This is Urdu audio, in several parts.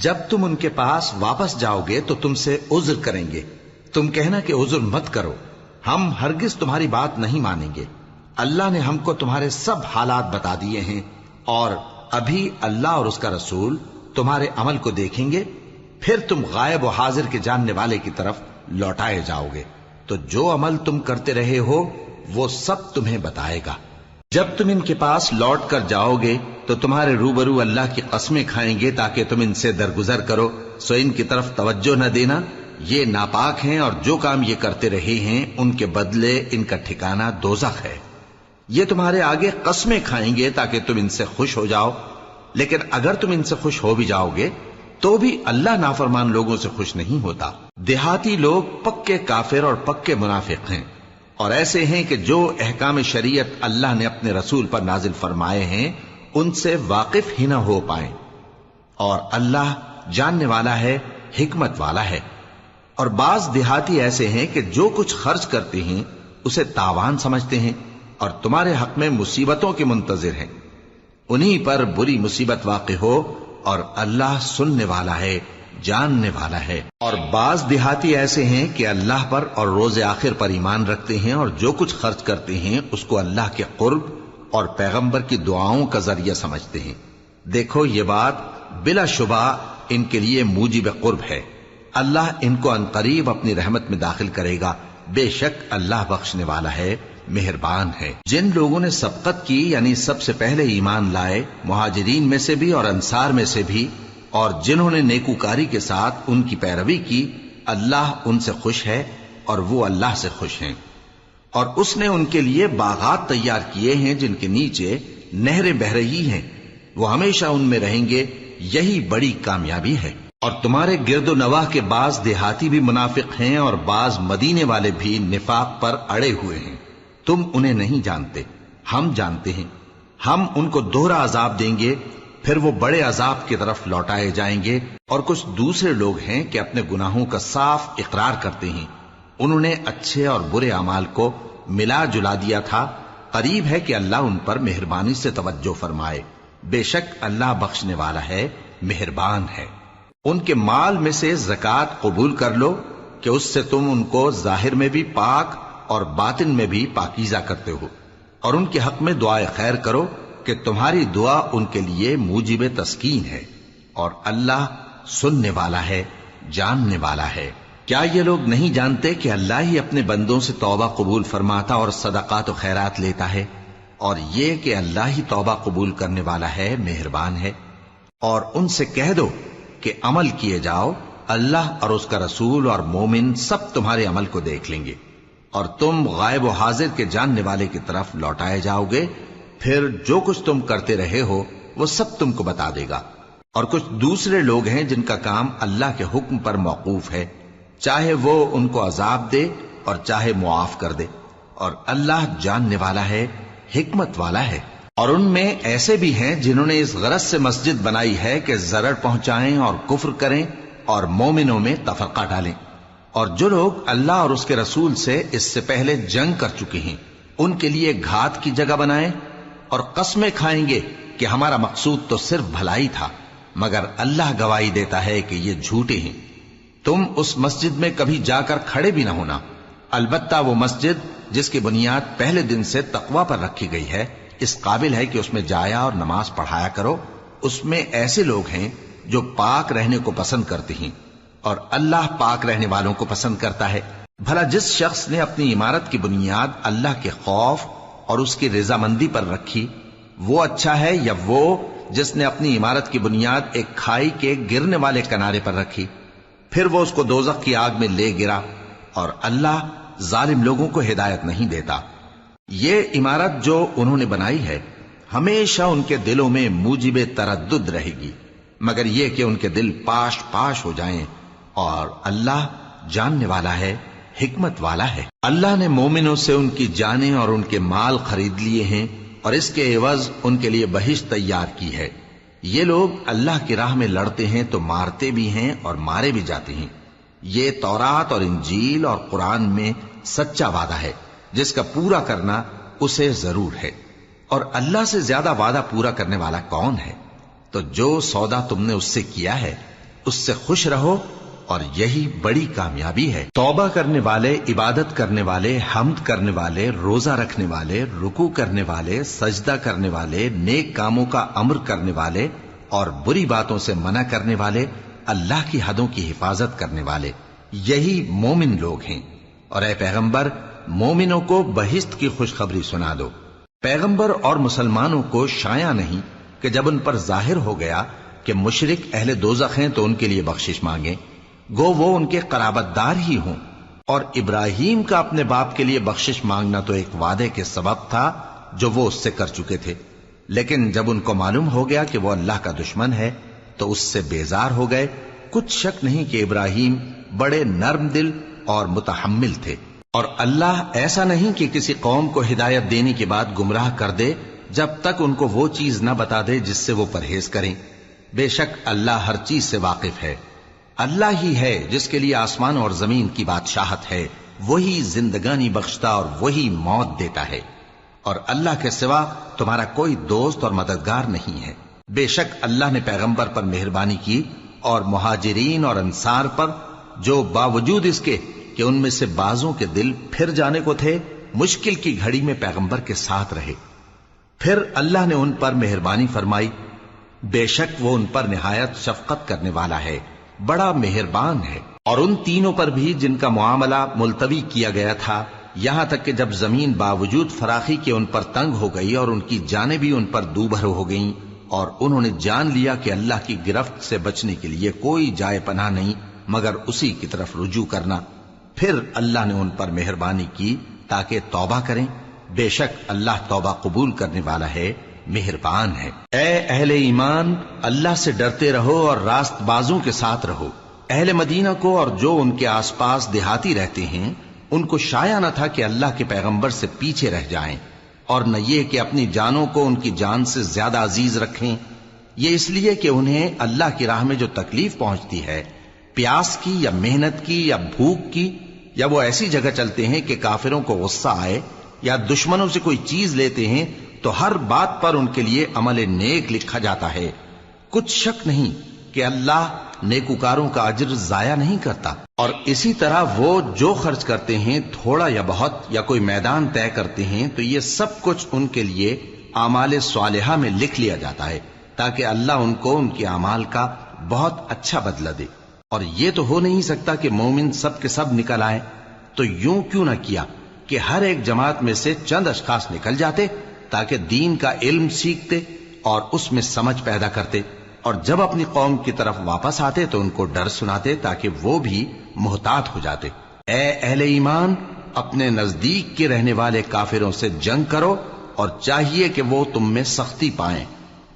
جب تم ان کے پاس واپس جاؤ گے تو تم سے عذر کریں گے، تم کہنا کہ عذر مت کرو، ہم ہرگز تمہاری بات نہیں مانیں گے۔ اللہ نے ہم کو تمہارے سب حالات بتا دیے ہیں، اور ابھی اللہ اور اس کا رسول تمہارے عمل کو دیکھیں گے، پھر تم غائب و حاضر کے جاننے والے کی طرف لوٹائے جاؤ گے، تو جو عمل تم کرتے رہے ہو وہ سب تمہیں بتائے گا۔ جب تم ان کے پاس لوٹ کر جاؤ گے تو تمہارے روبرو اللہ کی قسمیں کھائیں گے تاکہ تم ان سے درگزر کرو، سو ان کی طرف توجہ نہ دینا، یہ ناپاک ہیں اور جو کام یہ کرتے رہے ہیں ان کے بدلے ان کا ٹھکانہ دوزخ ہے۔ یہ تمہارے آگے قسمیں کھائیں گے تاکہ تم ان سے خوش ہو جاؤ، لیکن اگر تم ان سے خوش ہو بھی جاؤ گے تو بھی اللہ نافرمان لوگوں سے خوش نہیں ہوتا۔ دیہاتی لوگ پکے کافر اور پکے منافق ہیں، اور ایسے ہیں کہ جو احکام شریعت اللہ نے اپنے رسول پر نازل فرمائے ہیں ان سے واقف ہی نہ ہو پائیں، اور اللہ جاننے والا ہے، حکمت والا ہے۔ اور بعض دیہاتی ایسے ہیں کہ جو کچھ خرچ کرتے ہیں اسے تاوان سمجھتے ہیں اور تمہارے حق میں مصیبتوں کے منتظر ہیں، انہی پر بری مصیبت واقع ہو، اور اللہ سننے والا ہے، جاننے والا ہے۔ اور بعض دیہاتی ایسے ہیں کہ اللہ پر اور روز آخر پر ایمان رکھتے ہیں، اور جو کچھ خرچ کرتے ہیں اس کو اللہ کے قرب اور پیغمبر کی دعاؤں کا ذریعہ سمجھتے ہیں۔ دیکھو یہ بات بلا شبہ ان کے لیے موجب قرب ہے، اللہ ان کو عنقریب اپنی رحمت میں داخل کرے گا، بے شک اللہ بخشنے والا ہے، مہربان ہے۔ جن لوگوں نے سبقت کی یعنی سب سے پہلے ایمان لائے، مہاجرین میں سے بھی اور انصار میں سے بھی، اور جنہوں نے نیکوکاری کے ساتھ ان کی پیروی کی، اللہ ان سے خوش ہے اور وہ اللہ سے خوش ہیں۔ اور اس نے ان کے لیے باغات تیار کیے ہیں جن کے نیچے نہریں بہہ رہی ہیں، وہ ہمیشہ ان میں رہیں گے، یہی بڑی کامیابی ہے۔ اور تمہارے گرد و نواح کے بعض دیہاتی بھی منافق ہیں اور بعض مدینے والے بھی نفاق پر اڑے ہوئے ہیں، تم انہیں نہیں جانتے، ہم جانتے ہیں۔ ہم ان کو دوہرا عذاب دیں گے، پھر وہ بڑے عذاب کی طرف لوٹائے جائیں گے۔ اور کچھ دوسرے لوگ ہیں کہ اپنے گناہوں کا صاف اقرار کرتے ہیں، انہوں نے اچھے اور برے اعمال کو ملا جلا دیا تھا، قریب ہے کہ اللہ ان پر مہربانی سے توجہ فرمائے، بے شک اللہ بخشنے والا ہے، مہربان ہے۔ ان کے مال میں سے زکوٰۃ قبول کر لو کہ اس سے تم ان کو ظاہر میں بھی پاک اور باطن میں بھی پاکیزہ کرتے ہو، اور ان کے حق میں دعائے خیر کرو کہ تمہاری دعا ان کے لیے موجب تسکین ہے، اور اللہ سننے والا ہے، جاننے والا ہے۔ کیا یہ لوگ نہیں جانتے کہ اللہ ہی اپنے بندوں سے توبہ قبول فرماتا اور صدقات و خیرات لیتا ہے، اور یہ کہ اللہ ہی توبہ قبول کرنے والا ہے، مہربان ہے۔ اور ان سے کہہ دو کہ عمل کیے جاؤ، اللہ اور اس کا رسول اور مومن سب تمہارے عمل کو دیکھ لیں گے، اور تم غائب و حاضر کے جاننے والے کی طرف لوٹائے جاؤ گے، پھر جو کچھ تم کرتے رہے ہو وہ سب تم کو بتا دے گا۔ اور کچھ دوسرے لوگ ہیں جن کا کام اللہ کے حکم پر موقوف ہے، چاہے وہ ان کو عذاب دے اور چاہے معاف کر دے، اور اللہ جاننے والا ہے، حکمت والا ہے۔ اور ان میں ایسے بھی ہیں جنہوں نے اس غرض سے مسجد بنائی ہے کہ ضرر پہنچائیں اور کفر کریں اور مومنوں میں تفرقہ ڈالیں، اور جو لوگ اللہ اور اس کے رسول سے اس سے پہلے جنگ کر چکے ہیں ان کے لیے گھات کی جگہ بنائیں، اور قسمیں کھائیں گے کہ ہمارا مقصود تو صرف بھلائی تھا، مگر اللہ گواہی دیتا ہے کہ یہ جھوٹے ہیں۔ تم اس مسجد میں کبھی جا کر کھڑے بھی نہ ہونا، البتہ وہ مسجد جس کی بنیاد پہلے دن سے تقوی پر رکھی گئی ہے اس قابل ہے کہ اس میں جایا اور نماز پڑھایا کرو۔ اس میں ایسے لوگ ہیں جو پاک رہنے کو پسند کرتے ہیں، اور اللہ پاک رہنے والوں کو پسند کرتا ہے۔ بھلا جس شخص نے اپنی عمارت کی بنیاد اللہ کے خوف اور اس کی رضامندی پر رکھی، وہ اچھا ہے یا وہ جس نے اپنی عمارت کی بنیاد ایک کھائی کے گرنے والے کنارے پر رکھی، پھر وہ اس کو دوزخ کی آگ میں لے گرا، اور اللہ ظالم لوگوں کو ہدایت نہیں دیتا۔ یہ عمارت جو انہوں نے بنائی ہے ہمیشہ ان کے دلوں میں موجب تردد رہے گی، مگر یہ کہ ان کے دل پاش پاش ہو جائیں، اور اللہ جاننے والا ہے، حکمت والا ہے۔ اللہ نے مومنوں سے ان کی جانیں اور ان کے مال خرید لیے ہیں، اور اس کے عوض ان کے لیے بہشت تیار کی ہے۔ یہ لوگ اللہ کی راہ میں لڑتے ہیں تو مارتے بھی ہیں اور مارے بھی جاتے ہیں۔ یہ تورات اور انجیل اور قرآن میں سچا وعدہ ہے جس کا پورا کرنا اسے ضرور ہے، اور اللہ سے زیادہ وعدہ پورا کرنے والا کون ہے؟ تو جو سودا تم نے اس سے کیا ہے اس سے خوش رہو اور یہی بڑی کامیابی ہے۔ توبہ کرنے والے، عبادت کرنے والے، حمد کرنے والے، روزہ رکھنے والے، رکوع کرنے والے، سجدہ کرنے والے، نیک کاموں کا امر کرنے والے اور بری باتوں سے منع کرنے والے، اللہ کی حدوں کی حفاظت کرنے والے، یہی مومن لوگ ہیں۔ اور اے پیغمبر، مومنوں کو بہشت کی خوشخبری سنا دو۔ پیغمبر اور مسلمانوں کو شایع نہیں کہ جب ان پر ظاہر ہو گیا کہ مشرک اہل دوزخ ہیں تو ان کے لیے بخشش مانگیں، گو وہ ان کے قرابت دار ہی ہوں۔ اور ابراہیم کا اپنے باپ کے لیے بخشش مانگنا تو ایک وعدے کے سبب تھا جو وہ اس سے کر چکے تھے، لیکن جب ان کو معلوم ہو گیا کہ وہ اللہ کا دشمن ہے تو اس سے بیزار ہو گئے۔ کچھ شک نہیں کہ ابراہیم بڑے نرم دل اور متحمل تھے، اور اللہ ایسا نہیں کہ کسی قوم کو ہدایت دینے کے بعد گمراہ کر دے جب تک ان کو وہ چیز نہ بتا دے جس سے وہ پرہیز کریں۔ بے شک اللہ ہر چیز سے واقف ہے۔ اللہ ہی ہے جس کے لیے آسمان اور زمین کی بادشاہت ہے، وہی زندگانی بخشتا اور وہی موت دیتا ہے، اور اللہ کے سوا تمہارا کوئی دوست اور مددگار نہیں ہے۔ بے شک اللہ نے پیغمبر پر مہربانی کی اور مہاجرین اور انصار پر، جو باوجود اس کے کہ ان میں سے بعضوں کے دل پھر جانے کو تھے، مشکل کی گھڑی میں پیغمبر کے ساتھ رہے۔ پھر اللہ نے ان پر مہربانی فرمائی، بے شک وہ ان پر نہایت شفقت کرنے والا ہے، بڑا مہربان ہے۔ اور ان تینوں پر بھی جن کا معاملہ ملتوی کیا گیا تھا، یہاں تک کہ جب زمین باوجود فراخی کے ان پر تنگ ہو گئی اور ان کی جانیں بھی ان پر دوبھر ہو گئیں، اور انہوں نے جان لیا کہ اللہ کی گرفت سے بچنے کے لیے کوئی جائے پناہ نہیں مگر اسی کی طرف رجوع کرنا، پھر اللہ نے ان پر مہربانی کی تاکہ توبہ کریں۔ بے شک اللہ توبہ قبول کرنے والا ہے، مہربان ہے۔ اے اہل ایمان، اللہ سے ڈرتے رہو اور راست بازوں کے ساتھ رہو۔ اہل مدینہ کو اور جو ان کے آس پاس دیہاتی رہتے ہیں، ان کو شایع نہ تھا کہ اللہ کے پیغمبر سے پیچھے رہ جائیں، اور نہ یہ کہ اپنی جانوں کو ان کی جان سے زیادہ عزیز رکھیں۔ یہ اس لیے کہ انہیں اللہ کی راہ میں جو تکلیف پہنچتی ہے، پیاس کی یا محنت کی یا بھوک کی، یا وہ ایسی جگہ چلتے ہیں کہ کافروں کو غصہ آئے، یا دشمنوں سے کوئی چیز لیتے ہیں، تو ہر بات پر ان کے لیے عمل نیک لکھا جاتا ہے۔ کچھ شک نہیں کہ اللہ نیکوکاروں کا اجر ضائع نہیں کرتا۔ اور اسی طرح وہ جو خرچ کرتے ہیں، تھوڑا یا بہت، یا کوئی میدان طے کرتے ہیں، تو یہ سب کچھ ان کے لیے اعمال صالحہ میں لکھ لیا جاتا ہے، تاکہ اللہ ان کو ان کے اعمال کا بہت اچھا بدلہ دے۔ اور یہ تو ہو نہیں سکتا کہ مومن سب کے سب نکل آئے، تو یوں کیوں نہ کیا کہ ہر ایک جماعت میں سے چند اشخاص نکل جاتے تاکہ دین کا علم سیکھتے اور اس میں سمجھ پیدا کرتے، اور جب اپنی قوم کی طرف واپس آتے تو ان کو ڈر سناتے تاکہ وہ بھی محتاط ہو جاتے۔ اے اہل ایمان، اپنے نزدیک کے رہنے والے کافروں سے جنگ کرو، اور چاہیے کہ وہ تم میں سختی پائیں،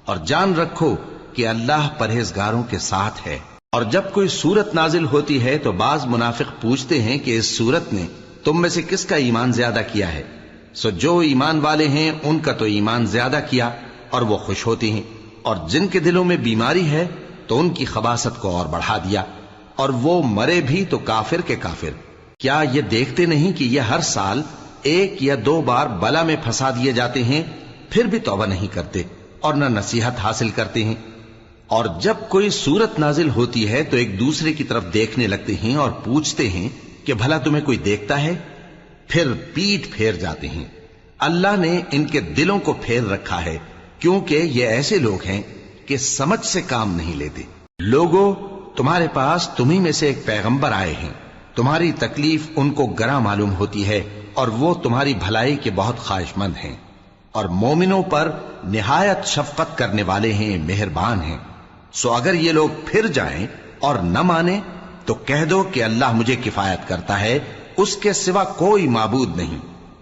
اور جان رکھو کہ اللہ پرہیزگاروں کے ساتھ ہے۔ اور جب کوئی سورت نازل ہوتی ہے تو بعض منافق پوچھتے ہیں کہ اس سورت نے تم میں سے کس کا ایمان زیادہ کیا ہے؟ سو جو ایمان والے ہیں ان کا تو ایمان زیادہ کیا، اور وہ خوش ہوتی ہیں، اور جن کے دلوں میں بیماری ہے تو ان کی خباثت کو اور بڑھا دیا، اور وہ مرے بھی تو کافر کے کافر۔ کیا یہ دیکھتے نہیں کہ یہ ہر سال 1 یا 2 بار بلا میں پھنسا دیے جاتے ہیں، پھر بھی توبہ نہیں کرتے اور نہ نصیحت حاصل کرتے ہیں؟ اور جب کوئی سورت نازل ہوتی ہے تو ایک دوسرے کی طرف دیکھنے لگتے ہیں اور پوچھتے ہیں کہ بھلا تمہیں کوئی دیکھتا ہے؟ پھر پیٹھ پھیر جاتے ہیں۔ اللہ نے ان کے دلوں کو پھیر رکھا ہے، کیونکہ یہ ایسے لوگ ہیں کہ سمجھ سے کام نہیں لیتے۔ لوگوں، تمہارے پاس تمہیں میں سے ایک پیغمبر آئے ہیں، تمہاری تکلیف ان کو گراں معلوم ہوتی ہے، اور وہ تمہاری بھلائی کے بہت خواہش مند ہیں، اور مومنوں پر نہایت شفقت کرنے والے ہیں، مہربان ہیں۔ سو اگر یہ لوگ پھر جائیں اور نہ مانیں تو کہہ دو کہ اللہ مجھے کفایت کرتا ہے، اس کے سوا کوئی معبود نہیں،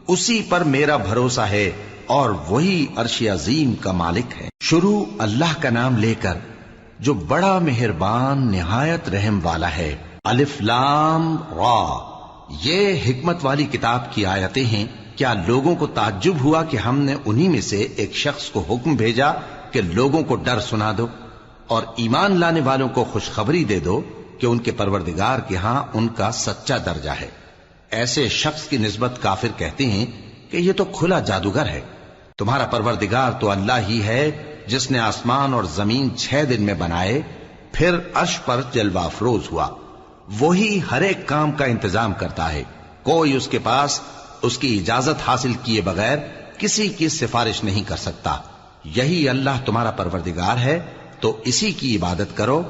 اسی پر میرا بھروسہ ہے، اور وہی عرش عظیم کا مالک ہے۔ شروع اللہ کا نام لے کر جو بڑا مہربان نہایت رحم والا ہے۔ الف لام را، یہ حکمت والی کتاب کی آیتیں ہیں۔ کیا لوگوں کو تعجب ہوا کہ ہم نے انہی میں سے ایک شخص کو حکم بھیجا کہ لوگوں کو ڈر سنا دو اور ایمان لانے والوں کو خوشخبری دے دو کہ ان کے پروردگار کے ہاں ان کا سچا درجہ ہے۔ ایسے شخص کی نسبت کافر کہتے ہیں کہ یہ تو کھلا جادوگر ہے۔ تمہارا پروردگار تو اللہ ہی ہے جس نے آسمان اور زمین 6 دن میں بنائے پھر عرش پر جلوہ افروز ہوا۔ وہی ہر ایک کام کا انتظام کرتا ہے، کوئی اس کے پاس اس کی اجازت حاصل کیے بغیر کسی کی سفارش نہیں کر سکتا۔ یہی اللہ تمہارا پروردگار ہے، تو اسی کی عبادت کرو۔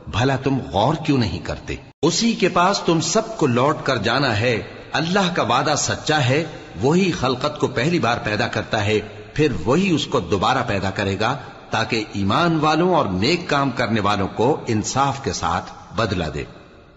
بھلا تم غور کیوں نہیں کرتے؟ اسی کے پاس تم سب کو لوٹ کر جانا ہے۔ اللہ کا وعدہ سچا ہے، وہی خلقت کو پہلی بار پیدا کرتا ہے، پھر وہی اس کو دوبارہ پیدا کرے گا تاکہ ایمان والوں اور نیک کام کرنے والوں کو انصاف کے ساتھ بدلہ دے۔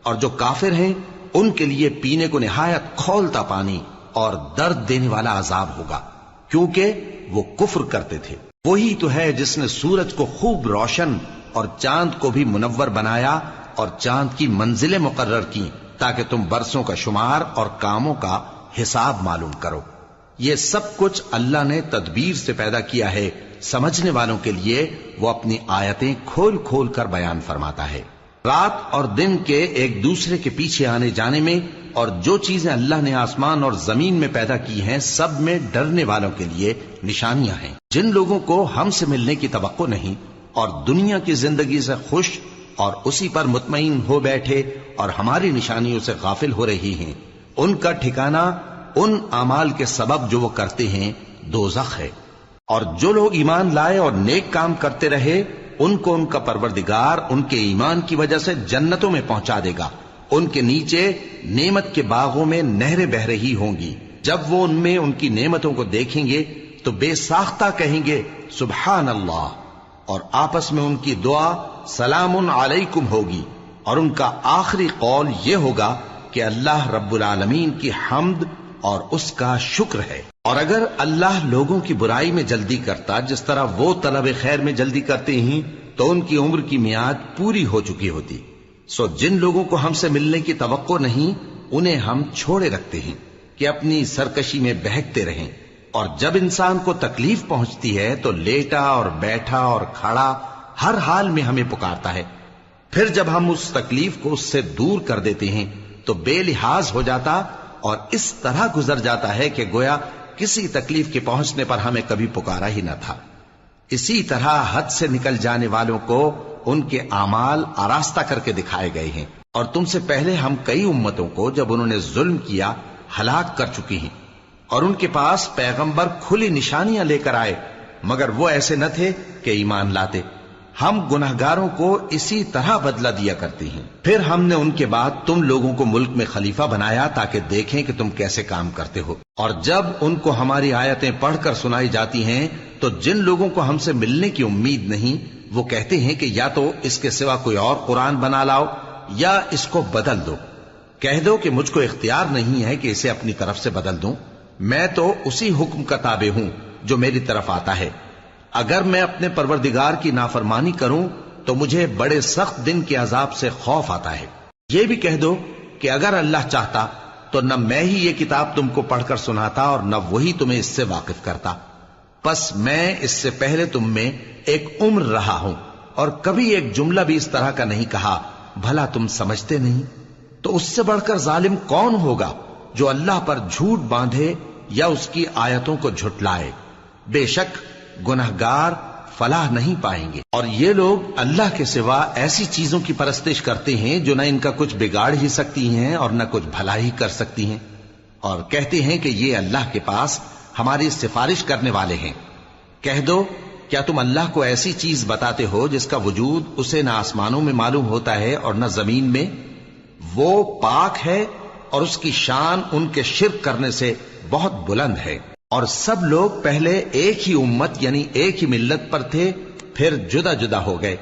اور جو کافر ہیں ان کے لیے پینے کو نہایت کھولتا پانی اور درد دینے والا عذاب ہوگا، کیونکہ وہ کفر کرتے تھے۔ وہی تو ہے جس نے سورج کو خوب روشن اور چاند کو بھی منور بنایا اور چاند کی منزلیں مقرر کی تاکہ تم برسوں کا شمار اور کاموں کا حساب معلوم کرو۔ یہ سب کچھ اللہ نے تدبیر سے پیدا کیا ہے، سمجھنے والوں کے لیے وہ اپنی آیتیں کھول کھول کر بیان فرماتا ہے۔ رات اور دن کے ایک دوسرے کے پیچھے آنے جانے میں اور جو چیزیں اللہ نے آسمان اور زمین میں پیدا کی ہیں سب میں ڈرنے والوں کے لیے نشانیاں ہیں۔ جن لوگوں کو ہم سے ملنے کی توقع نہیں اور دنیا کی زندگی سے خوش اور اسی پر مطمئن ہو بیٹھے اور ہماری نشانیوں سے غافل ہو رہی ہیں، ان کا ٹھکانہ ان اعمال کے سبب جو وہ کرتے ہیں دوزخ ہے۔ اور جو لوگ ایمان لائے اور نیک کام کرتے رہے ان کو ان کا پروردگار ان کے ایمان کی وجہ سے جنتوں میں پہنچا دے گا، ان کے نیچے نعمت کے باغوں میں نہریں بہہ رہی ہوں گی۔ جب وہ ان میں ان کی نعمتوں کو دیکھیں گے تو بے ساختہ کہیں گے سبحان اللہ، اور آپس میں ان کی دعا سلام علیکم ہوگی، اور ان کا آخری قول یہ ہوگا کہ اللہ رب العالمین کی حمد اور اس کا شکر ہے۔ اور اگر اللہ لوگوں کی برائی میں جلدی کرتا جس طرح وہ طلب خیر میں جلدی کرتے ہیں تو ان کی عمر کی میعاد پوری ہو چکی ہوتی۔ سو جن لوگوں کو ہم سے ملنے کی توقع نہیں انہیں ہم چھوڑے رکھتے ہیں کہ اپنی سرکشی میں بہکتے رہیں، اور جب انسان کو تکلیف پہنچتی ہے تو لیٹا اور بیٹھا اور کھڑا ہر حال میں ہمیں پکارتا ہے۔ پھر جب ہم اس تکلیف کو اس سے دور کر دیتے ہیں تو بے لحاظ ہو جاتا اور اس طرح گزر جاتا ہے کہ گویا کسی تکلیف کے پہنچنے پر ہمیں کبھی پکارا ہی نہ تھا۔ اسی طرح حد سے نکل جانے والوں کو ان کے اعمال آراستہ کر کے دکھائے گئے ہیں، اور تم سے پہلے ہم کئی امتوں کو جب انہوں نے ظلم کیا ہلاک کر چکی ہیں، اور ان کے پاس پیغمبر کھلی نشانیاں لے کر آئے مگر وہ ایسے نہ تھے کہ ایمان لاتے۔ ہم گناہگاروں کو اسی طرح بدلہ دیا کرتے ہیں۔ پھر ہم نے ان کے بعد تم لوگوں کو ملک میں خلیفہ بنایا تاکہ دیکھیں کہ تم کیسے کام کرتے ہو۔ اور جب ان کو ہماری آیتیں پڑھ کر سنائی جاتی ہیں تو جن لوگوں کو ہم سے ملنے کی امید نہیں وہ کہتے ہیں کہ یا تو اس کے سوا کوئی اور قرآن بنا لاؤ یا اس کو بدل دو۔ کہہ دو کہ مجھ کو اختیار نہیں ہے کہ اسے اپنی طرف سے بدل دوں، میں تو اسی حکم کا تابع ہوں جو میری طرف آتا ہے۔ اگر میں اپنے پروردگار کی نافرمانی کروں تو مجھے بڑے سخت دن کے عذاب سے خوف آتا ہے۔ یہ بھی کہہ دو کہ اگر اللہ چاہتا تو نہ میں ہی یہ کتاب تم کو پڑھ کر سناتا اور نہ وہی تمہیں اس سے واقف کرتا۔ پس میں اس سے پہلے تم میں ایک عمر رہا ہوں اور کبھی ایک جملہ بھی اس طرح کا نہیں کہا، بھلا تم سمجھتے نہیں؟ تو اس سے بڑھ کر ظالم کون ہوگا جو اللہ پر جھوٹ باندھے یا اس کی آیتوں کو جھٹلائے؟ بے شک گنہگار فلاح نہیں پائیں گے۔ اور یہ لوگ اللہ کے سوا ایسی چیزوں کی پرستش کرتے ہیں جو نہ ان کا کچھ بگاڑ ہی سکتی ہیں اور نہ کچھ بھلا ہی کر سکتی ہیں، اور کہتے ہیں کہ یہ اللہ کے پاس ہماری سفارش کرنے والے ہیں۔ کہہ دو کیا تم اللہ کو ایسی چیز بتاتے ہو جس کا وجود اسے نہ آسمانوں میں معلوم ہوتا ہے اور نہ زمین میں؟ وہ پاک ہے اور اس کی شان ان کے شرک کرنے سے بہت بلند ہے۔ اور سب لوگ پہلے ایک ہی امت یعنی ایک ہی ملت پر تھے، پھر جدا جدا ہو گئے۔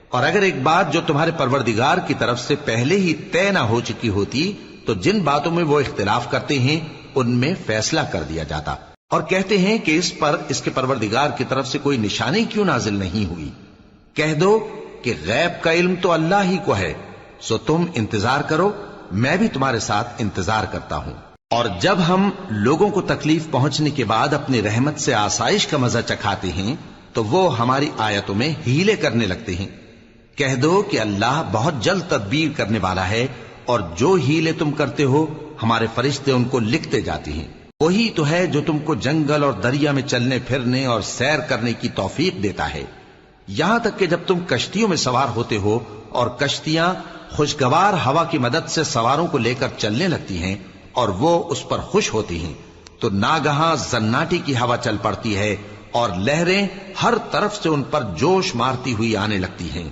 اور اگر ایک بات جو تمہارے پروردگار کی طرف سے پہلے ہی طے نہ ہو چکی ہوتی تو جن باتوں میں وہ اختلاف کرتے ہیں ان میں فیصلہ کر دیا جاتا۔ اور کہتے ہیں کہ اس پر اس کے پروردگار کی طرف سے کوئی نشانی کیوں نازل نہیں ہوئی؟ کہہ دو کہ غیب کا علم تو اللہ ہی کو ہے، سو تم انتظار کرو، میں بھی تمہارے ساتھ انتظار کرتا ہوں۔ اور جب ہم لوگوں کو تکلیف پہنچنے کے بعد اپنی رحمت سے آسائش کا مزہ چکھاتے ہیں تو وہ ہماری آیتوں میں ہیلے کرنے لگتے ہیں۔ کہہ دو کہ اللہ بہت جلد تدبیر کرنے والا ہے، اور جو ہیلے تم کرتے ہو ہمارے فرشتے ان کو لکھتے جاتے ہیں۔ وہی تو ہے جو تم کو جنگل اور دریا میں چلنے پھرنے اور سیر کرنے کی توفیق دیتا ہے۔ یہاں تک کہ جب تم کشتیوں میں سوار ہوتے ہو اور کشتیاں خوشگوار ہوا کی مدد سے سواروں کو لے کر چلنے لگتی ہیں اور وہ اس پر خوش ہوتی ہیں، تو ناگہاں زناٹی کی ہوا چل پڑتی ہے اور لہریں ہر طرف سے ان پر جوش مارتی ہوئی آنے لگتی ہیں،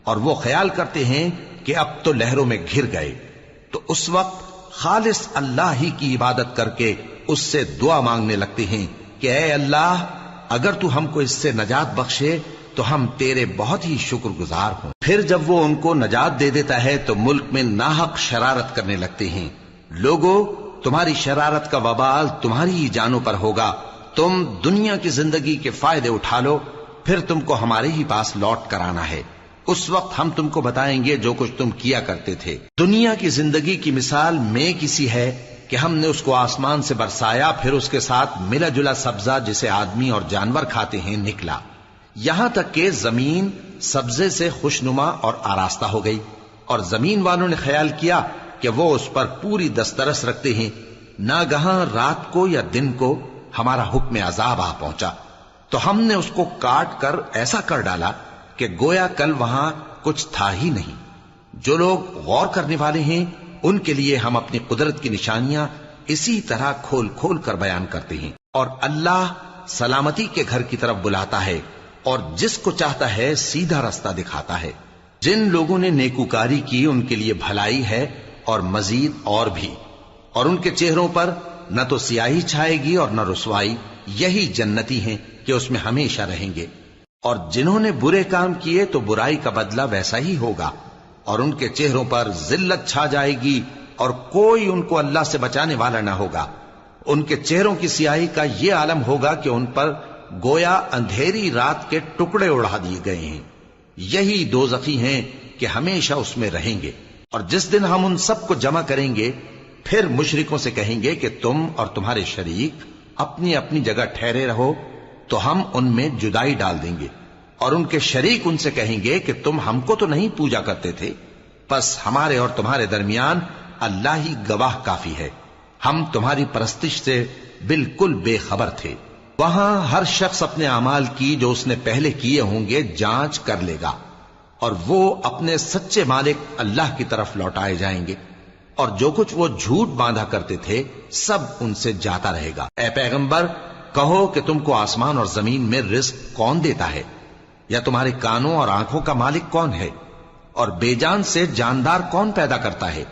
اور وہ خیال کرتے ہیں کہ اب تو لہروں میں گھر گئے۔ تو اس وقت خالص اللہ ہی کی عبادت کر کے اس سے دعا مانگنے لگتے ہیں کہ اے اللہ، اگر تو ہم کو اس سے نجات بخشے تو ہم تیرے بہت ہی شکر گزار ہوں۔ پھر جب وہ ان کو نجات دے دیتا ہے تو ملک میں ناحق شرارت کرنے لگتے ہیں۔ لوگو، تمہاری شرارت کا وبال تمہاری ہی جانوں پر ہوگا، تم دنیا کی زندگی کے فائدے اٹھا لو، پھر تم کو ہمارے ہی پاس لوٹ کر آنا ہے، اس وقت ہم تم کو بتائیں گے جو کچھ تم کیا کرتے تھے۔ دنیا کی زندگی کی مثال میں کسی ہے کہ ہم نے اس کو آسمان سے برسایا، پھر اس کے ساتھ ملا جلا سبزہ جسے آدمی اور جانور کھاتے ہیں نکلا، یہاں تک کہ زمین سبزے سے خوشنما اور آراستہ ہو گئی، اور زمین والوں نے خیال کیا کہ وہ اس پر پوری دسترس رکھتے ہیں۔ ناگہاں رات کو یا دن کو ہمارا حکم عذاب آ پہنچا، تو ہم نے اس کو کاٹ کر ایسا کر ڈالا کہ گویا کل وہاں کچھ تھا ہی نہیں۔ جو لوگ غور کرنے والے ہیں ان کے لیے ہم اپنی قدرت کی نشانیاں اسی طرح کھول کھول کر بیان کرتے ہیں۔ اور اللہ سلامتی کے گھر کی طرف بلاتا ہے اور جس کو چاہتا ہے سیدھا رستہ دکھاتا ہے۔ جن لوگوں نے نیکوکاری کی ان کے لیے بھلائی ہے اور مزید اور بھی، اور ان کے چہروں پر نہ تو سیاہی چھائے گی اور نہ رسوائی، یہی جنتی ہیں کہ اس میں ہمیشہ رہیں گے۔ اور جنہوں نے برے کام کیے تو برائی کا بدلہ ویسا ہی ہوگا، اور ان کے چہروں پر ذلت چھا جائے گی اور کوئی ان کو اللہ سے بچانے والا نہ ہوگا۔ ان کے چہروں کی سیاہی کا یہ عالم ہوگا کہ ان پر گویا اندھیری رات کے ٹکڑے اڑا دیے گئے ہیں۔ یہی دوزخی ہیں کہ ہمیشہ اس میں رہیں گے۔ اور جس دن ہم ان سب کو جمع کریں گے، پھر مشرکوں سے کہیں گے کہ تم اور تمہارے شریک اپنی اپنی جگہ ٹھہرے رہو، تو ہم ان میں جدائی ڈال دیں گے۔ اور ان کے شریک ان سے کہیں گے کہ تم ہم کو تو نہیں پوجا کرتے تھے، بس ہمارے اور تمہارے درمیان اللہ ہی گواہ کافی ہے، ہم تمہاری پرستش سے بالکل بے خبر تھے۔ وہاں ہر شخص اپنے اعمال کی جو اس نے پہلے کیے ہوں گے جانچ کر لے گا، اور وہ اپنے سچے مالک اللہ کی طرف لوٹائے جائیں گے، اور جو کچھ وہ جھوٹ باندھا کرتے تھے سب ان سے جاتا رہے گا۔ اے پیغمبر، کہو کہ تم کو آسمان اور زمین میں رزق کون دیتا ہے، یا تمہارے کانوں اور آنکھوں کا مالک کون ہے، اور بے جان سے جاندار کون پیدا کرتا ہے،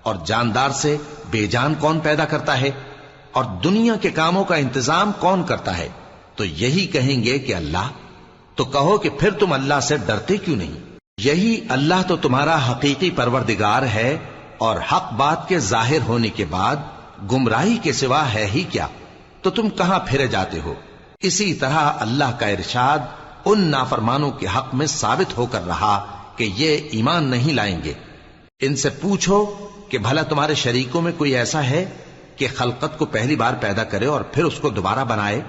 اور جاندار سے بے جان کون پیدا کرتا ہے، اور دنیا کے کاموں کا انتظام کون کرتا ہے؟ تو یہی کہیں گے کہ اللہ۔ تو کہو کہ پھر تم اللہ سے ڈرتے کیوں نہیں؟ یہی اللہ تو تمہارا حقیقی پروردگار ہے، اور حق بات کے ظاہر ہونے کے بعد گمراہی کے سوا ہے ہی کیا؟ تو تم کہاں پھرے جاتے ہو؟ اسی طرح اللہ کا ارشاد ان نافرمانوں کے حق میں ثابت ہو کر رہا کہ یہ ایمان نہیں لائیں گے۔ ان سے پوچھو کہ بھلا تمہارے شریکوں میں کوئی ایسا ہے کہ خلقت کو پہلی بار پیدا کرے اور پھر اس کو دوبارہ بنائے؟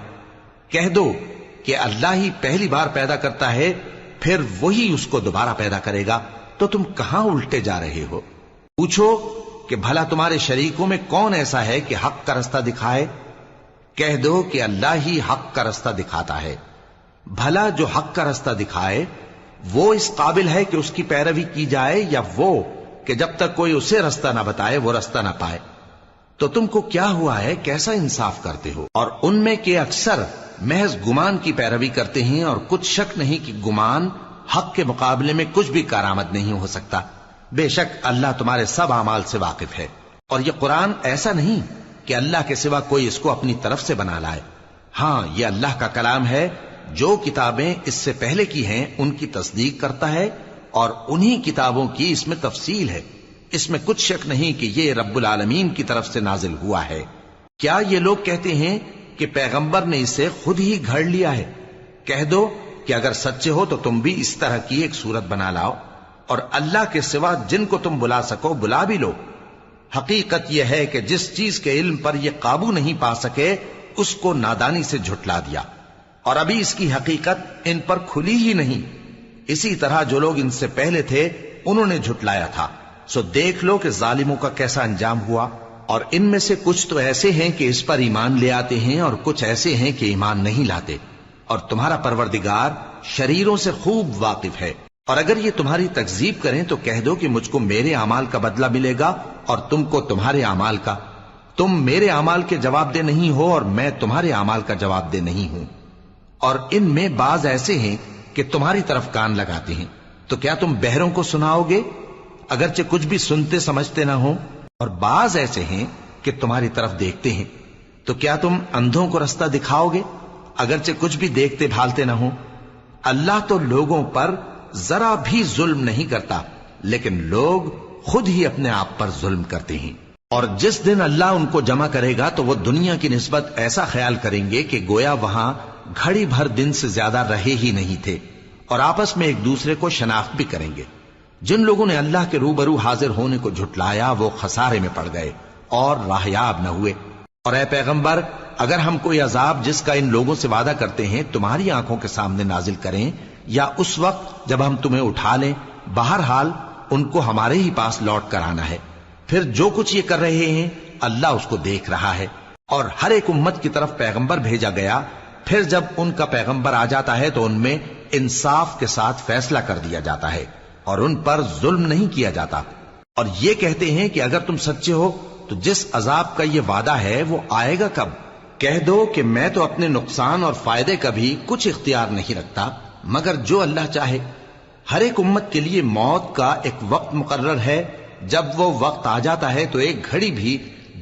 کہہ دو کہ اللہ ہی پہلی بار پیدا کرتا ہے، پھر وہی اس کو دوبارہ پیدا کرے گا، تو تم کہاں الٹے جا رہے ہو؟ پوچھو کہ بھلا تمہارے شریکوں میں کون ایسا ہے کہ حق کا رستہ دکھائے؟ کہہ دو کہ اللہ ہی حق کا رستہ دکھاتا ہے۔ بھلا جو حق کا رستہ دکھائے وہ اس قابل ہے کہ اس کی پیروی کی جائے، یا وہ کہ جب تک کوئی اسے رستہ نہ بتائے وہ رستہ نہ پائے؟ تو تم کو کیا ہوا ہے، کیسا انصاف کرتے ہو؟ اور ان میں کے اکثر محض گمان کی پیروی کرتے ہیں، اور کچھ شک نہیں کہ گمان حق کے مقابلے میں کچھ بھی کارآمد نہیں ہو سکتا۔ بے شک اللہ تمہارے سب اعمال سے واقف ہے۔ اور یہ قرآن ایسا نہیں کہ اللہ کے سوا کوئی اس کو اپنی طرف سے بنا لائے۔ ہاں، یہ اللہ کا کلام ہے، جو کتابیں اس سے پہلے کی ہیں ان کی تصدیق کرتا ہے، اور انہی کتابوں کی اس میں تفصیل ہے۔ اس میں کچھ شک نہیں کہ یہ رب العالمین کی طرف سے نازل ہوا ہے۔ کیا یہ لوگ کہتے ہیں کہ پیغمبر نے اسے خود ہی گھڑ لیا ہے؟ کہہ دو کہ اگر سچے ہو تو تم بھی اس طرح کی ایک صورت بنا لاؤ، اور اللہ کے سوا جن کو تم بلا سکو بلا بھی لو۔ حقیقت یہ ہے کہ جس چیز کے علم پر یہ قابو نہیں پا سکے اس کو نادانی سے جھٹلا دیا، اور ابھی اس کی حقیقت ان پر کھلی ہی نہیں۔ اسی طرح جو لوگ ان سے پہلے تھے انہوں نے جھٹلایا تھا، سو دیکھ لو کہ ظالموں کا کیسا انجام ہوا۔ اور ان میں سے کچھ تو ایسے ہیں کہ اس پر ایمان لے آتے ہیں، اور کچھ ایسے ہیں کہ ایمان نہیں لاتے، اور تمہارا پروردگار شریروں سے خوب واقف ہے۔ اور اگر یہ تمہاری تکذیب کریں تو کہہ دو کہ مجھ کو میرے اعمال کا بدلہ ملے گا اور تم کو تمہارے اعمال کا۔ تم میرے اعمال کے جواب دہ نہیں ہو اور میں تمہارے اعمال کا جواب دہ نہیں ہوں۔ اور ان میں بعض ایسے ہیں کہ تمہاری طرف کان لگاتے ہیں، تو کیا تم بہروں کو سناؤ گے اگرچہ کچھ بھی سنتے سمجھتے نہ ہو؟ اور بعض ایسے ہیں کہ تمہاری طرف دیکھتے ہیں، تو کیا تم اندھوں کو رستہ دکھاؤ گے اگرچہ کچھ بھی دیکھتے بھالتے نہ ہو؟ اللہ تو لوگوں پر ذرا بھی ظلم نہیں کرتا، لیکن لوگ خود ہی اپنے آپ پر ظلم کرتے ہیں۔ اور جس دن اللہ ان کو جمع کرے گا تو وہ دنیا کی نسبت ایسا خیال کریں گے کہ گویا وہاں گھڑی بھر دن سے زیادہ رہے ہی نہیں تھے، اور آپس میں ایک دوسرے کو شناخت بھی کریں گے۔ جن لوگوں نے اللہ کے روبرو حاضر ہونے کو جھٹلایا وہ خسارے میں پڑ گئے اور راہیاب نہ ہوئے۔ اور اے پیغمبر، اگر ہم کوئی عذاب جس کا ان لوگوں سے وعدہ کرتے ہیں تمہاری آنکھوں کے سامنے نازل کریں یا اس وقت جب ہم تمہیں اٹھا لیں، بہرحال ان کو ہمارے ہی پاس لوٹ کر آنا ہے۔ پھر جو کچھ یہ کر رہے ہیں اللہ اس کو دیکھ رہا ہے۔ اور ہر ایک امت کی طرف پیغمبر بھیجا گیا، پھر جب ان کا پیغمبر آ جاتا ہے تو ان میں انصاف کے ساتھ فیصلہ کر دیا جاتا ہے اور ان پر ظلم نہیں کیا جاتا۔ اور یہ کہتے ہیں کہ اگر تم سچے ہو تو جس عذاب کا یہ وعدہ ہے وہ آئے گا کب؟ کہہ دو کہ میں تو اپنے نقصان اور فائدے کا بھی کچھ اختیار نہیں رکھتا مگر جو اللہ چاہے۔ ہر ایک امت کے لیے موت کا ایک وقت مقرر ہے، جب وہ وقت آ جاتا ہے تو ایک گھڑی بھی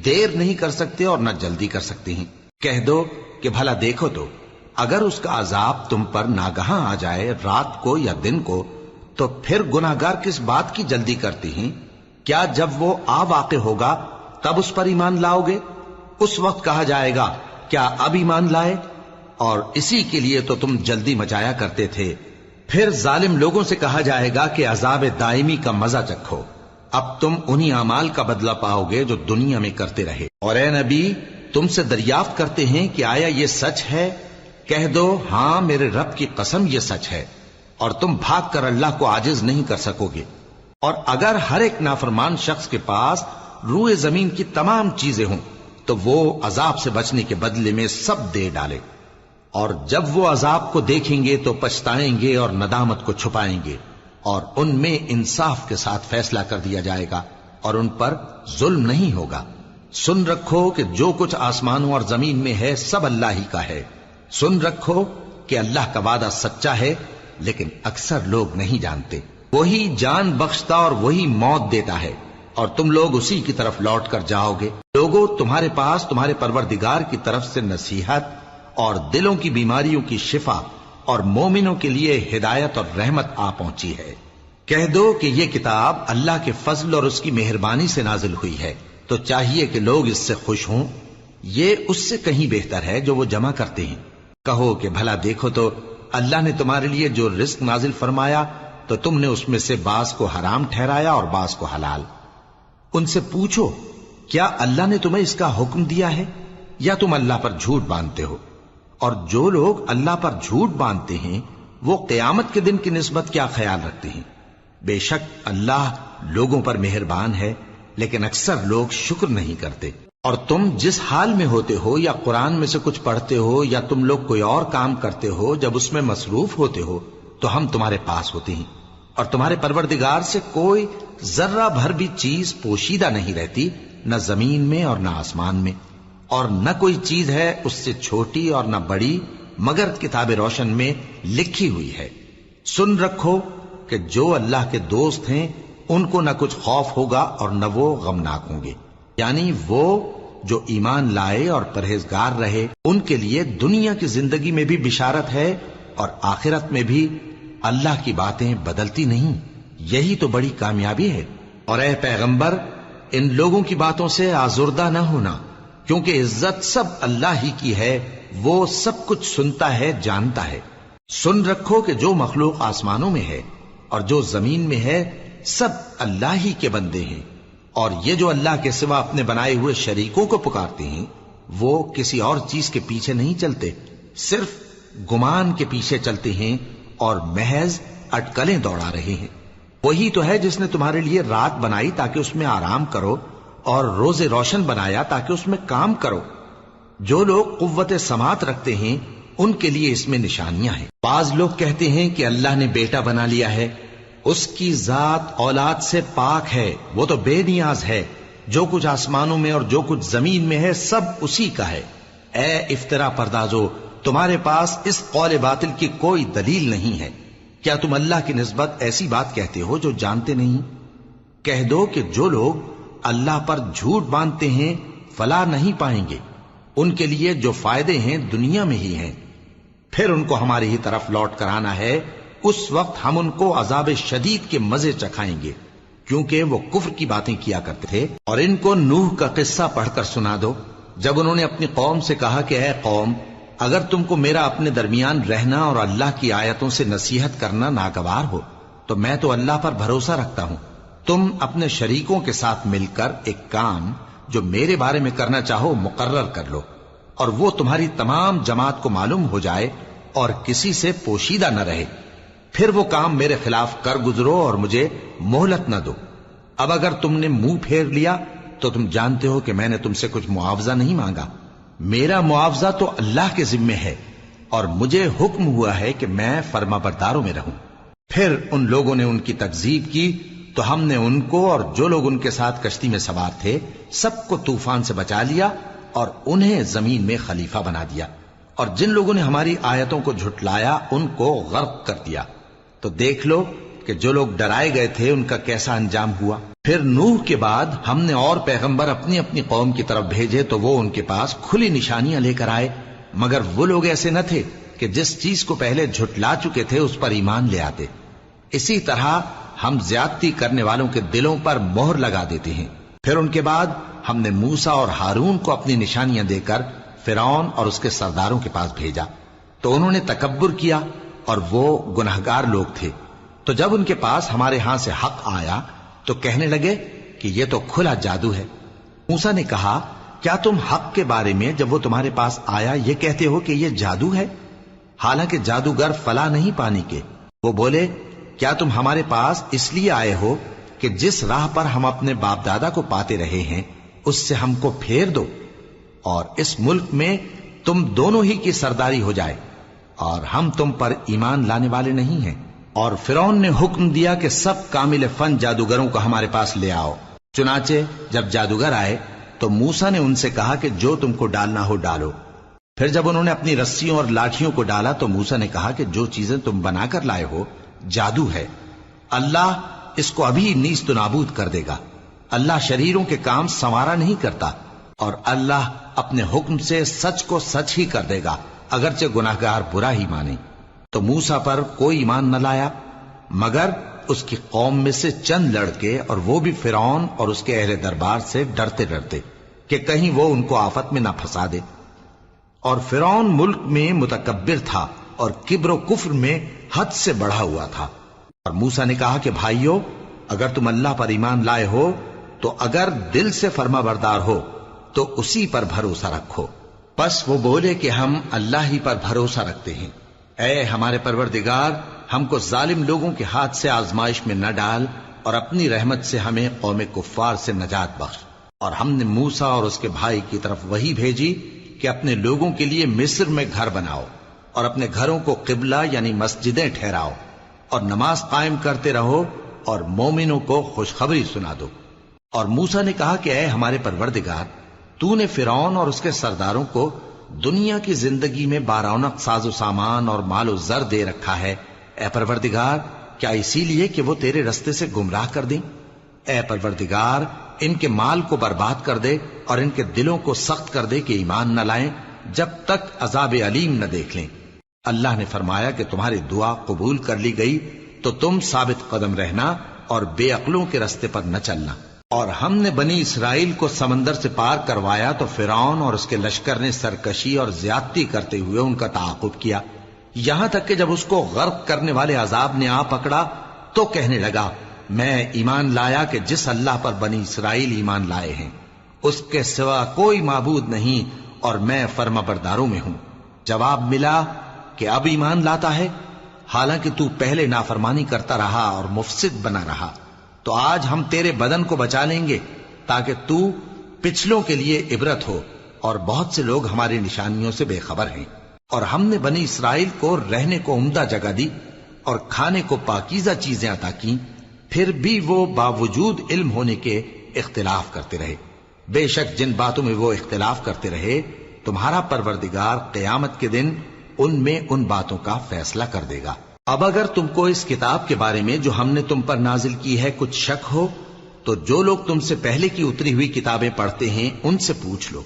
دیر نہیں کر سکتے اور نہ جلدی کر سکتے ہیں۔ کہہ دو کہ بھلا دیکھو تو اگر اس کا عذاب تم پر ناگہاں آ جائے رات کو یا دن کو تو پھر گناہگار کس بات کی جلدی کرتے ہیں؟ کیا جب وہ آ واقع ہوگا تب اس پر ایمان لاؤ گے؟ اس وقت کہا جائے گا کیا اب ایمان لائے؟ اور اسی کے لیے تو تم جلدی مچایا کرتے تھے۔ پھر ظالم لوگوں سے کہا جائے گا کہ عذاب دائمی کا مزہ چکھو، اب تم انہی اعمال کا بدلہ پاؤ گے جو دنیا میں کرتے رہے۔ اور اے نبی، تم سے دریافت کرتے ہیں کہ آیا یہ سچ ہے؟ کہہ دو ہاں میرے رب کی قسم یہ سچ ہے، اور تم بھاگ کر اللہ کو عاجز نہیں کر سکو گے۔ اور اگر ہر ایک نافرمان شخص کے پاس روئے زمین کی تمام چیزیں ہوں تو وہ عذاب سے بچنے کے بدلے میں سب دے ڈالے، اور جب وہ عذاب کو دیکھیں گے تو پچھتائیں گے اور ندامت کو چھپائیں گے، اور ان میں انصاف کے ساتھ فیصلہ کر دیا جائے گا اور ان پر ظلم نہیں ہوگا۔ سن رکھو کہ جو کچھ آسمانوں اور زمین میں ہے سب اللہ ہی کا ہے۔ سن رکھو کہ اللہ کا وعدہ سچا ہے، لیکن اکثر لوگ نہیں جانتے۔ وہی جان بخشتا اور وہی موت دیتا ہے، اور تم لوگ اسی کی طرف لوٹ کر جاؤ گے۔ لوگوں، تمہارے پاس تمہارے پروردگار کی طرف سے نصیحت اور دلوں کی بیماریوں کی شفا اور مومنوں کے لیے ہدایت اور رحمت آ پہنچی ہے۔ کہہ دو کہ یہ کتاب اللہ کے فضل اور اس کی مہربانی سے نازل ہوئی ہے، تو چاہیے کہ لوگ اس سے خوش ہوں۔ یہ اس سے کہیں بہتر ہے جو وہ جمع کرتے ہیں۔ کہو کہ بھلا دیکھو تو اللہ نے تمہارے لیے جو رزق نازل فرمایا تو تم نے اس میں سے بعض کو حرام ٹھہرایا اور بعض کو حلال۔ ان سے پوچھو کیا اللہ نے تمہیں اس کا حکم دیا ہے یا تم اللہ پر جھوٹ باندھتے ہو؟ اور جو لوگ اللہ پر جھوٹ باندھتے ہیں وہ قیامت کے دن کی نسبت کیا خیال رکھتے ہیں؟ بے شک اللہ لوگوں پر مہربان ہے، لیکن اکثر لوگ شکر نہیں کرتے۔ اور تم جس حال میں ہوتے ہو یا قرآن میں سے کچھ پڑھتے ہو یا تم لوگ کوئی اور کام کرتے ہو، جب اس میں مصروف ہوتے ہو تو ہم تمہارے پاس ہوتے ہیں، اور تمہارے پروردگار سے کوئی ذرہ بھر بھی چیز پوشیدہ نہیں رہتی، نہ زمین میں اور نہ آسمان میں، اور نہ کوئی چیز ہے اس سے چھوٹی اور نہ بڑی مگر کتاب روشن میں لکھی ہوئی ہے۔ سن رکھو کہ جو اللہ کے دوست ہیں ان کو نہ کچھ خوف ہوگا اور نہ وہ غمناک ہوں گے، یعنی وہ جو ایمان لائے اور پرہیزگار رہے ان کے لیے دنیا کی زندگی میں بھی بشارت ہے اور آخرت میں بھی۔ اللہ کی باتیں بدلتی نہیں، یہی تو بڑی کامیابی ہے۔ اور اے پیغمبر، ان لوگوں کی باتوں سے آزردہ نہ ہونا، کیونکہ عزت سب اللہ ہی کی ہے، وہ سب کچھ سنتا ہے، جانتا ہے۔ سن رکھو کہ جو مخلوق آسمانوں میں ہے اور جو زمین میں ہے سب اللہ ہی کے بندے ہیں، اور یہ جو اللہ کے سوا اپنے بنائے ہوئے شریکوں کو پکارتے ہیں وہ کسی اور چیز کے پیچھے نہیں چلتے، صرف گمان کے پیچھے چلتے ہیں اور محض اٹکلیں دوڑا رہے ہیں۔ وہی تو ہے جس نے تمہارے لیے رات بنائی تاکہ اس میں آرام کرو اور روز روشن بنایا تاکہ اس میں کام کرو۔ جو لوگ قوت سماعت رکھتے ہیں ان کے لیے اس میں نشانیاں ہیں۔ بعض لوگ کہتے ہیں کہ اللہ نے بیٹا بنا لیا ہے، اس کی ذات اولاد سے پاک ہے، وہ تو بے نیاز ہے، جو کچھ آسمانوں میں اور جو کچھ زمین میں ہے سب اسی کا ہے۔ اے افترا پردازو، تمہارے پاس اس قول باطل کی کوئی دلیل نہیں ہے، کیا تم اللہ کی نسبت ایسی بات کہتے ہو جو جانتے نہیں؟ کہہ دو کہ جو لوگ اللہ پر جھوٹ باندھتے ہیں فلاح نہیں پائیں گے، ان کے لیے جو فائدے ہیں دنیا میں ہی ہیں، پھر ان کو ہماری ہی طرف لوٹ کر آنا ہے، اس وقت ہم ان کو عذاب شدید کے مزے چکھائیں گے، کیونکہ وہ کفر کی باتیں کیا کرتے تھے۔ اور ان کو نوح کا قصہ پڑھ کر سنا دو، جب انہوں نے اپنی قوم سے کہا کہ اے قوم، اگر تم کو میرا اپنے درمیان رہنا اور اللہ کی آیتوں سے نصیحت کرنا ناگوار ہو تو میں تو اللہ پر بھروسہ رکھتا ہوں، تم اپنے شریکوں کے ساتھ مل کر ایک کام جو میرے بارے میں کرنا چاہو مقرر کر لو، اور وہ تمہاری تمام جماعت کو معلوم ہو جائے اور کسی سے پوشیدہ نہ رہے، پھر وہ کام میرے خلاف کر گزرو اور مجھے مہلت نہ دو۔ اب اگر تم نے منہ پھیر لیا تو تم جانتے ہو کہ میں نے تم سے کچھ معاوضہ نہیں مانگا، میرا معاوضہ تو اللہ کے ذمے ہے، اور مجھے حکم ہوا ہے کہ میں فرما برداروں میں رہوں۔ پھر ان لوگوں نے ان کی تکذیب کی تو ہم نے ان کو اور جو لوگ ان کے ساتھ کشتی میں سوار تھے سب کو طوفان سے بچا لیا اور انہیں زمین میں خلیفہ بنا دیا، اور جن لوگوں نے ہماری آیتوں کو جھٹلایا ان کو غرق کر دیا۔ تو دیکھ لو کہ جو لوگ ڈرائے گئے تھے ان کا کیسا انجام ہوا۔ پھر نوح کے بعد ہم نے اور پیغمبر اپنی اپنی قوم کی طرف بھیجے تو وہ ان کے پاس کھلی نشانیاں لے کر آئے، مگر وہ لوگ ایسے نہ تھے کہ جس چیز کو پہلے جھٹلا چکے تھے اس پر ایمان لے آتے۔ اسی طرح ہم زیادتی کرنے والوں کے دلوں پر مہر لگا دیتے ہیں۔ پھر ان کے بعد ہم نے موسیٰ اور ہارون کو اپنی نشانیاں دے کر فرعون اور اس کے سرداروں کے پاس بھیجا، تو انہوں نے تکبر کیا اور وہ گناہگار لوگ تھے۔ تو جب ان کے پاس ہمارے ہاں سے حق آیا تو کہنے لگے کہ یہ تو کھلا جادو ہے۔ موسیٰ نے کہا، کیا تم حق کے بارے میں جب وہ تمہارے پاس آیا یہ کہتے ہو کہ یہ جادو ہے، حالانکہ جادوگر فلاح نہیں پانے کے؟ وہ بولے، کیا تم ہمارے پاس اس لیے آئے ہو کہ جس راہ پر ہم اپنے باپ دادا کو پاتے رہے ہیں اس سے ہم کو پھیر دو، اور اس ملک میں تم دونوں ہی کی سرداری ہو جائے، اور ہم تم پر ایمان لانے والے نہیں ہیں؟ اور فرعون نے حکم دیا کہ سب کامل فن جادوگروں کو ہمارے پاس لے آؤ۔ چنانچہ جب جادوگر آئے تو موسیٰ نے ان سے کہا کہ جو تم کو ڈالنا ہو ڈالو۔ پھر جب انہوں نے اپنی رسیوں اور لاٹھیوں کو ڈالا تو موسیٰ نے کہا کہ جو چیزیں تم بنا کر لائے ہو جادو ہے، اللہ اس کو ابھی نیست و نابود کر دے گا۔ اللہ شریروں کے کام سنوارا نہیں کرتا، اور اللہ اپنے حکم سے سچ کو سچ ہی کر دے گا، اگرچہ گناہگار برا ہی مانے۔ تو موسیٰ پر کوئی ایمان نہ لایا مگر اس کی قوم میں سے چند لڑکے، اور وہ بھی فرعون اور اس کے اہل دربار سے ڈرتے ڈرتے کہ کہیں وہ ان کو آفت میں نہ پھنسا دے۔ اور فرعون ملک میں متکبر تھا اور کبر و کفر میں حد سے بڑھا ہوا تھا۔ اور موسیٰ نے کہا کہ بھائیو، اگر تم اللہ پر ایمان لائے ہو تو اگر دل سے فرما بردار ہو تو اسی پر بھروسہ رکھو۔ پس وہ بولے کہ ہم اللہ ہی پر بھروسہ رکھتے ہیں۔ اے ہمارے پروردگار، ہم کو ظالم لوگوں کے ہاتھ سے آزمائش میں نہ ڈال، اور اپنی رحمت سے ہمیں قوم کفار سے نجات بخش۔ اور ہم نے موسیٰ اور اس کے بھائی کی طرف وحی بھیجی کہ اپنے لوگوں کے لیے مصر میں گھر بناؤ، اور اپنے گھروں کو قبلہ یعنی مسجدیں ٹھہراؤ، اور نماز قائم کرتے رہو، اور مومنوں کو خوشخبری سنا دو۔ اور موسیٰ نے کہا کہ اے ہمارے پروردگار، تو نے فرعون اور اس کے سرداروں کو دنیا کی زندگی میں بارونق ساز و سامان اور مال و زر دے رکھا ہے، اے پروردگار کیا اسی لیے کہ وہ تیرے رستے سے گمراہ کر دیں؟ اے پروردگار ان کے مال کو برباد کر دے اور ان کے دلوں کو سخت کر دے کہ ایمان نہ لائیں جب تک عذاب علیم نہ دیکھ لیں۔ اللہ نے فرمایا کہ تمہاری دعا قبول کر لی گئی تو تم ثابت قدم رہنا اور بے عقلوں کے رستے پر نہ چلنا۔ اور ہم نے بنی اسرائیل کو سمندر سے پار کروایا تو فرعون اور اس کے لشکر نے سرکشی اور زیادتی کرتے ہوئے ان کا تعاقب کیا، یہاں تک کہ جب اس کو غرق کرنے والے عذاب نے آ پکڑا تو کہنے لگا، میں ایمان لایا کہ جس اللہ پر بنی اسرائیل ایمان لائے ہیں اس کے سوا کوئی معبود نہیں، اور میں فرما برداروں میں ہوں۔ جواب ملا کہ اب ایمان لاتا ہے، حالانکہ تو پہلے نافرمانی کرتا رہا اور مفسد بنا رہا، تو آج ہم تیرے بدن کو بچا لیں گے تاکہ تو پچھلوں کے لیے عبرت ہو، اور بہت سے لوگ ہماری نشانیوں سے بے خبر ہیں۔ اور ہم نے بنی اسرائیل کو رہنے کو عمدہ جگہ دی اور کھانے کو پاکیزہ چیزیں عطا کی، پھر بھی وہ باوجود علم ہونے کے اختلاف کرتے رہے۔ بے شک جن باتوں میں وہ اختلاف کرتے رہے تمہارا پروردگار قیامت کے دن ان میں ان باتوں کا فیصلہ کر دے گا۔ اب اگر تم کو اس کتاب کے بارے میں جو ہم نے تم پر نازل کی ہے کچھ شک ہو تو جو لوگ تم سے پہلے کی اتری ہوئی کتابیں پڑھتے ہیں ان سے پوچھ لو،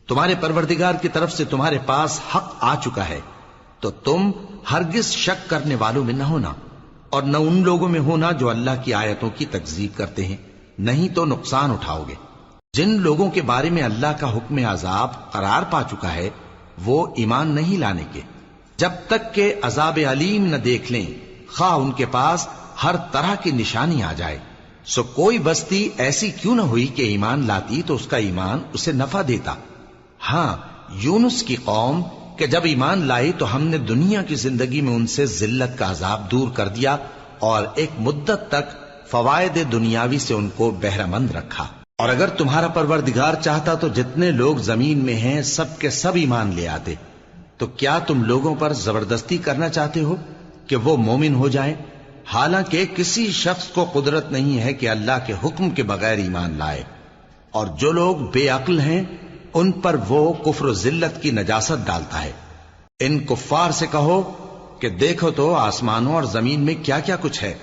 تمہارے پروردگار کی طرف سے تمہارے پاس حق آ چکا ہے تو تم ہرگز شک کرنے والوں میں نہ ہونا، اور نہ ان لوگوں میں ہونا جو اللہ کی آیتوں کی تکذیب کرتے ہیں، نہیں تو نقصان اٹھاؤ گے۔ جن لوگوں کے بارے میں اللہ کا حکم عذاب قرار پا چکا ہے وہ ایمان نہیں لانے کے جب تک کہ عذاب علیم نہ دیکھ لیں، خواہ ان کے پاس ہر طرح کی نشانی آ جائے۔ سو کوئی بستی ایسی کیوں نہ ہوئی کہ ایمان لاتی تو اس کا ایمان اسے نفع دیتا۔ ہاں، یونس کی قوم کہ جب ایمان لائی تو ہم نے دنیا کی زندگی میں ان سے ذلت کا عذاب دور کر دیا اور ایک مدت تک فوائد دنیاوی سے ان کو بہرہ مند رکھا۔ اور اگر تمہارا پروردگار چاہتا تو جتنے لوگ زمین میں ہیں سب کے سب ایمان لے آتے، تو کیا تم لوگوں پر زبردستی کرنا چاہتے ہو کہ وہ مومن ہو جائیں؟ حالانکہ کسی شخص کو قدرت نہیں ہے کہ اللہ کے حکم کے بغیر ایمان لائے، اور جو لوگ بے عقل ہیں ان پر وہ کفر و ذلت کی نجاست ڈالتا ہے۔ ان کفار سے کہو کہ دیکھو تو آسمانوں اور زمین میں کیا کیا کچھ ہے،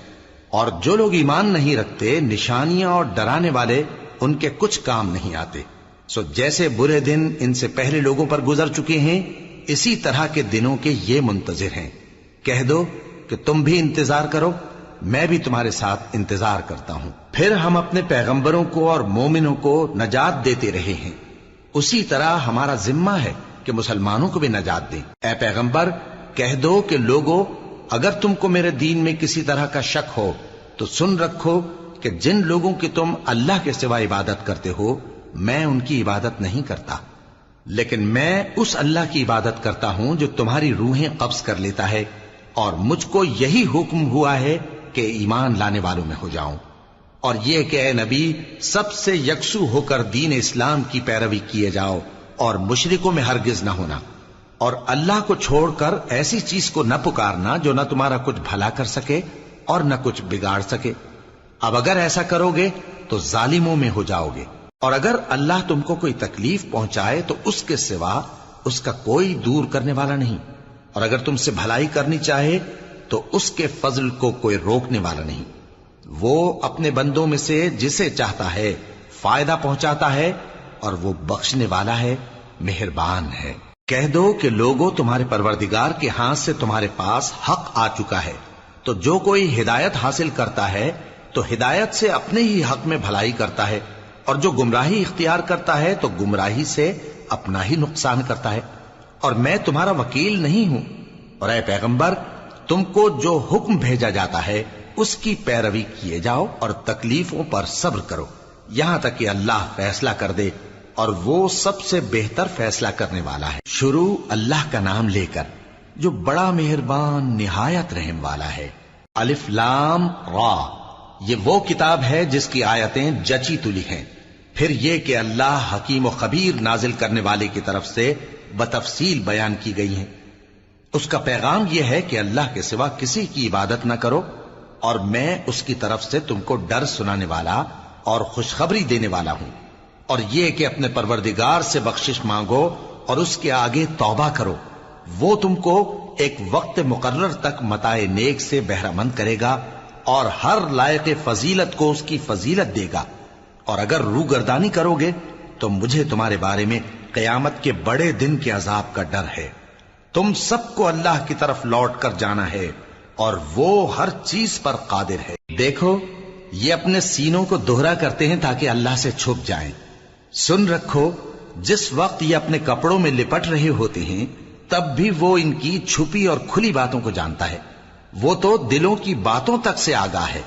اور جو لوگ ایمان نہیں رکھتے نشانیاں اور ڈرانے والے ان کے کچھ کام نہیں آتے۔ سو جیسے برے دن ان سے پہلے لوگوں پر گزر چکے ہیں اسی طرح کے دنوں کے یہ منتظر ہیں۔ کہہ دو کہ تم بھی انتظار کرو، میں بھی تمہارے ساتھ انتظار کرتا ہوں۔ پھر ہم اپنے پیغمبروں کو اور مومنوں کو نجات دیتے رہے ہیں، اسی طرح ہمارا ذمہ ہے کہ مسلمانوں کو بھی نجات دیں۔ اے پیغمبر کہہ دو کہ لوگو اگر تم کو میرے دین میں کسی طرح کا شک ہو تو سن رکھو کہ جن لوگوں کی تم اللہ کے سوا عبادت کرتے ہو میں ان کی عبادت نہیں کرتا، لیکن میں اس اللہ کی عبادت کرتا ہوں جو تمہاری روحیں قبض کر لیتا ہے، اور مجھ کو یہی حکم ہوا ہے کہ ایمان لانے والوں میں ہو جاؤں، اور یہ کہ اے نبی سب سے یکسو ہو کر دین اسلام کی پیروی کیے جاؤ اور مشرکوں میں ہرگز نہ ہونا، اور اللہ کو چھوڑ کر ایسی چیز کو نہ پکارنا جو نہ تمہارا کچھ بھلا کر سکے اور نہ کچھ بگاڑ سکے۔ اب اگر ایسا کرو گے تو ظالموں میں ہو جاؤ گے، اور اگر اللہ تم کو کوئی تکلیف پہنچائے تو اس کے سوا اس کا کوئی دور کرنے والا نہیں، اور اگر تم سے بھلائی کرنی چاہے تو اس کے فضل کو کوئی روکنے والا نہیں۔ وہ اپنے بندوں میں سے جسے چاہتا ہے فائدہ پہنچاتا ہے، اور وہ بخشنے والا ہے، مہربان ہے۔ کہہ دو کہ لوگوں تمہارے پروردگار کے ہاتھ سے تمہارے پاس حق آ چکا ہے، تو جو کوئی ہدایت حاصل کرتا ہے تو ہدایت سے اپنے ہی حق میں بھلائی کرتا ہے، اور جو گمراہی اختیار کرتا ہے تو گمراہی سے اپنا ہی نقصان کرتا ہے، اور میں تمہارا وکیل نہیں ہوں۔ اور اے پیغمبر تم کو جو حکم بھیجا جاتا ہے اس کی پیروی کیے جاؤ اور تکلیفوں پر صبر کرو یہاں تک کہ اللہ فیصلہ کر دے، اور وہ سب سے بہتر فیصلہ کرنے والا ہے۔ شروع اللہ کا نام لے کر جو بڑا مہربان نہایت رحم والا ہے۔ الف لام را، یہ وہ کتاب ہے جس کی آیتیں جچی تلی ہیں، پھر یہ کہ اللہ حکیم و خبیر نازل کرنے والے کی طرف سے بتفصیل بیان کی گئی ہیں۔ اس کا پیغام یہ ہے کہ اللہ کے سوا کسی کی عبادت نہ کرو، اور میں اس کی طرف سے تم کو ڈر سنانے والا اور خوشخبری دینے والا ہوں، اور یہ کہ اپنے پروردگار سے بخشش مانگو اور اس کے آگے توبہ کرو، وہ تم کو ایک وقت مقرر تک متاع نیک سے بہرہ مند کرے گا، اور ہر لائق فضیلت کو اس کی فضیلت دے گا، اور اگر روگردانی کرو گے تو مجھے تمہارے بارے میں قیامت کے بڑے دن کے عذاب کا ڈر ہے۔ تم سب کو اللہ کی طرف لوٹ کر جانا ہے، اور وہ ہر چیز پر قادر ہے۔ دیکھو یہ اپنے سینوں کو دوہرا کرتے ہیں تاکہ اللہ سے چھپ جائیں۔ سن رکھو جس وقت یہ اپنے کپڑوں میں لپٹ رہے ہوتے ہیں تب بھی وہ ان کی چھپی اور کھلی باتوں کو جانتا ہے، وہ تو دلوں کی باتوں تک سے آگاہ ہے۔